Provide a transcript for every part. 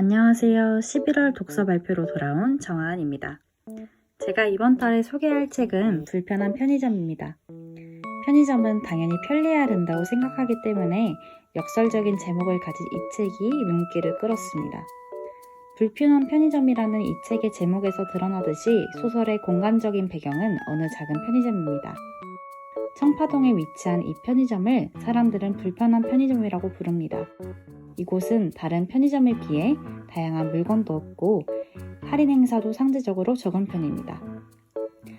안녕하세요. 11월 독서 발표로 돌아온 정하은입니다. 제가 이번 달에 소개할 책은 불편한 편의점입니다. 편의점은 당연히 편리해야 된다고 생각하기 때문에 역설적인 제목을 가진 이 책이 눈길을 끌었습니다. 불편한 편의점이라는 이 책의 제목에서 드러나듯이 소설의 공간적인 배경은 어느 작은 편의점입니다. 청파동에 위치한 이 편의점을 사람들은 불편한 편의점이라고 부릅니다. 이곳은 다른 편의점에 비해 다양한 물건도 없고 할인 행사도 상대적으로 적은 편입니다.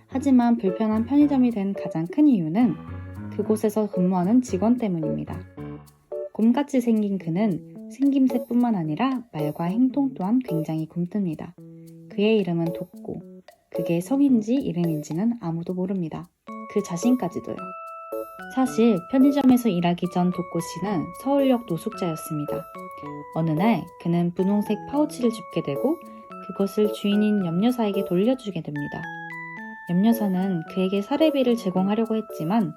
하지만 불편한 편의점이 된 가장 큰 이유는 그곳에서 근무하는 직원 때문입니다. 곰같이 생긴 그는 생김새뿐만 아니라 말과 행동 또한 굉장히 굼뜹니다. 그의 이름은 돋고, 그게 성인지 이름인지는 아무도 모릅니다. 그 자신까지도요. 사실 편의점에서 일하기 전 돋고 씨는 서울역 노숙자였습니다. 어느 날 그는 분홍색 파우치를 줍게 되고 그것을 주인인 염여사에게 돌려주게 됩니다. 염여사는 그에게 사례비를 제공하려고 했지만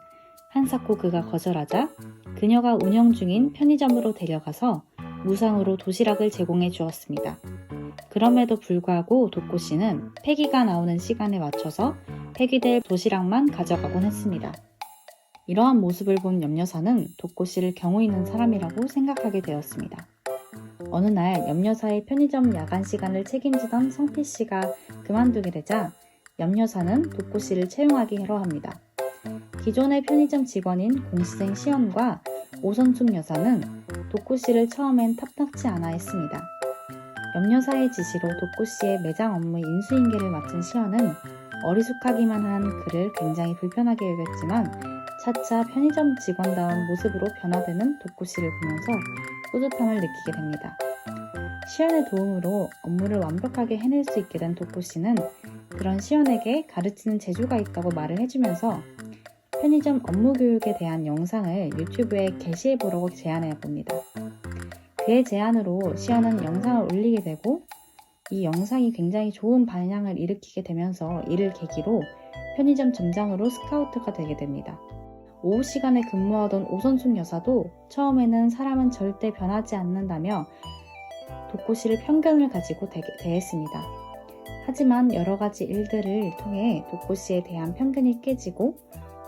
한사코 그가 거절하자 그녀가 운영 중인 편의점으로 데려가서 무상으로 도시락을 제공해 주었습니다. 그럼에도 불구하고 돋고 씨는 폐기가 나오는 시간에 맞춰서 폐기될 도시락만 가져가곤 했습니다. 이러한 모습을 본 염여사는 돋고 씨를 경우 있는 사람이라고 생각하게 되었습니다. 어느 날 염여사의 편의점 야간 시간을 책임지던 성필 씨가 그만두게 되자 염여사는 돋고 씨를 채용하기로 합니다. 기존의 편의점 직원인 공시생 시연과 오선숙 여사는 돋고 씨를 처음엔 탐탁치 않아 했습니다. 염여사의 지시로 돋고 씨의 매장 업무 인수인계를 맡은 시연은 어리숙하기만 한 그를 굉장히 불편하게 여겼지만 차차 편의점 직원다운 모습으로 변화되는 돋고 씨를 보면서 뿌듯함을 느끼게 됩니다. 시연의 도움으로 업무를 완벽하게 해낼 수 있게 된 돋고 씨는 그런 시연에게 가르치는 재주가 있다고 말을 해주면서 편의점 업무 교육에 대한 영상을 유튜브에 게시해보려고 제안해 봅니다. 그의 제안으로 시연은 영상을 올리게 되고 이 영상이 굉장히 좋은 반향을 일으키게 되면서 이를 계기로 편의점 점장으로 스카우트가 되게 됩니다. 오후 시간에 근무하던 오선숙 여사도 처음에는 사람은 절대 변하지 않는다며 돋고 씨를 편견을 가지고 대했습니다. 하지만 여러 가지 일들을 통해 돋고 씨에 대한 편견이 깨지고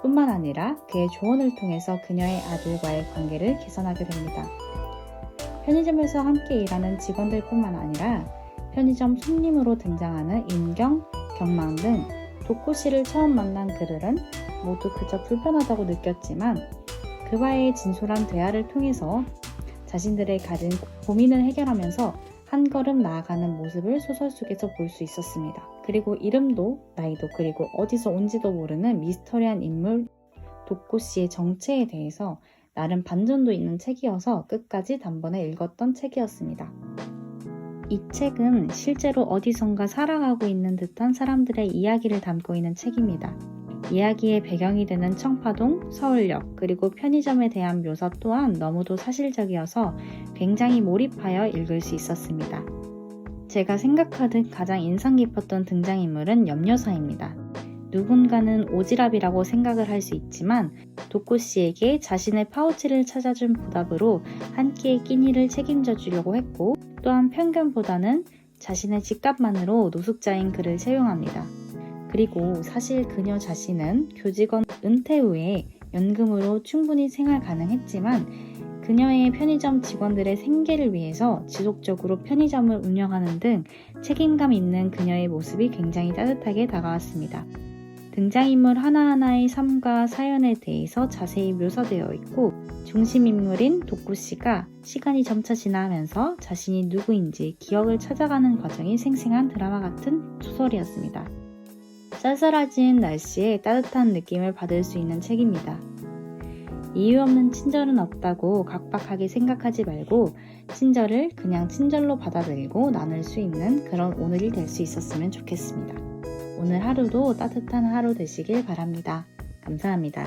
뿐만 아니라 그의 조언을 통해서 그녀의 아들과의 관계를 개선하게 됩니다. 편의점에서 함께 일하는 직원들 뿐만 아니라 편의점 손님으로 등장하는 인경, 경망 등 돋고 씨를 처음 만난 그들은 모두 그저 불편하다고 느꼈지만 그와의 진솔한 대화를 통해서 자신들의 가진 고민을 해결하면서 한 걸음 나아가는 모습을 소설 속에서 볼 수 있었습니다. 그리고 이름도 나이도 그리고 어디서 온지도 모르는 미스터리한 인물 돋고 씨의 정체에 대해서 나름 반전도 있는 책이어서 끝까지 단번에 읽었던 책이었습니다. 이 책은 실제로 어디선가 살아가고 있는 듯한 사람들의 이야기를 담고 있는 책입니다. 이야기의 배경이 되는 청파동, 서울역, 그리고 편의점에 대한 묘사 또한 너무도 사실적이어서 굉장히 몰입하여 읽을 수 있었습니다. 제가 생각하듯 가장 인상 깊었던 등장인물은 염여사입니다. 누군가는 오지랖이라고 생각을 할 수 있지만 돋고 씨에게 자신의 파우치를 찾아준 보답으로 한 끼의 끼니를 책임져 주려고 했고 또한 편견보다는 자신의 직감만으로 노숙자인 그를 채용합니다. 그리고 사실 그녀 자신은 교직원 은퇴 후에 연금으로 충분히 생활 가능했지만 그녀의 편의점 직원들의 생계를 위해서 지속적으로 편의점을 운영하는 등 책임감 있는 그녀의 모습이 굉장히 따뜻하게 다가왔습니다. 등장인물 하나하나의 삶과 사연에 대해서 자세히 묘사되어 있고 중심인물인 돋고 씨가 시간이 점차 지나면서 자신이 누구인지 기억을 찾아가는 과정이 생생한 드라마 같은 소설이었습니다. 쌀쌀해진 날씨에 따뜻한 느낌을 받을 수 있는 책입니다. 이유 없는 친절은 없다고 각박하게 생각하지 말고 친절을 그냥 친절로 받아들이고 나눌 수 있는 그런 오늘이 될 수 있었으면 좋겠습니다. 오늘 하루도 따뜻한 하루 되시길 바랍니다. 감사합니다.